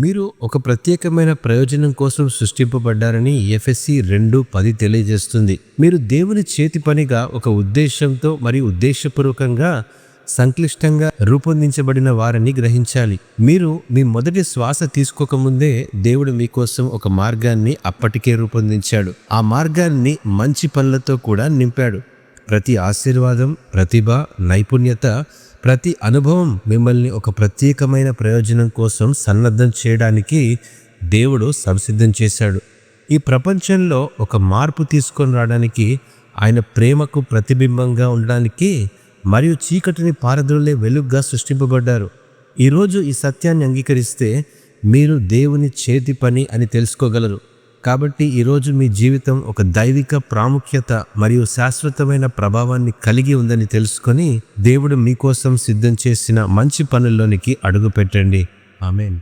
మీరు ఒక ప్రత్యేకమైన ప్రయోజనం కోసం సృష్టింపబడ్డారని ఎఫెసీ 2:10 తెలియజేస్తుంది. మీరు దేవుని చేతి పనిగా ఒక ఉద్దేశంతో మరియు ఉద్దేశపూర్వకంగా సంక్లిష్టంగా రూపొందించబడిన వారని గ్రహించాలి. మీరు మీ మొదటి శ్వాస తీసుకోకముందే దేవుడు మీకోసం ఒక మార్గాన్ని అప్పటికే రూపొందించాడు. ఆ మార్గాన్ని మంచి పనులతో కూడా నింపాడు. ప్రతి ఆశీర్వాదం, ప్రతిభ, నైపుణ్యత, ప్రతి అనుభవం మిమ్మల్ని ఒక ప్రత్యేకమైన ప్రయోజనం కోసం సన్నద్ధం చేయడానికి దేవుడు సంసిద్ధం చేశాడు. ఈ ప్రపంచంలో ఒక మార్పు తీసుకొని రావడానికి, ఆయన ప్రేమకు ప్రతిబింబంగా ఉండడానికి మరియు చీకటిని పారద్రోలే వెలుగుగా సృష్టింపబడ్డారు. ఈరోజు ఈ సత్యాన్ని అంగీకరిస్తే మీరు దేవుని చేతి పని అని తెలుసుకోగలరు. కాబట్టి ఈరోజు మీ జీవితం ఒక దైవిక ప్రాముఖ్యత మరియు శాశ్వతమైన ప్రభావాన్ని కలిగి ఉందని తెలుసుకొని దేవుడు మీకోసం సిద్ధం చేసిన మంచి పనుల్లోనికి అడుగు పెట్టండి. ఆమేన్.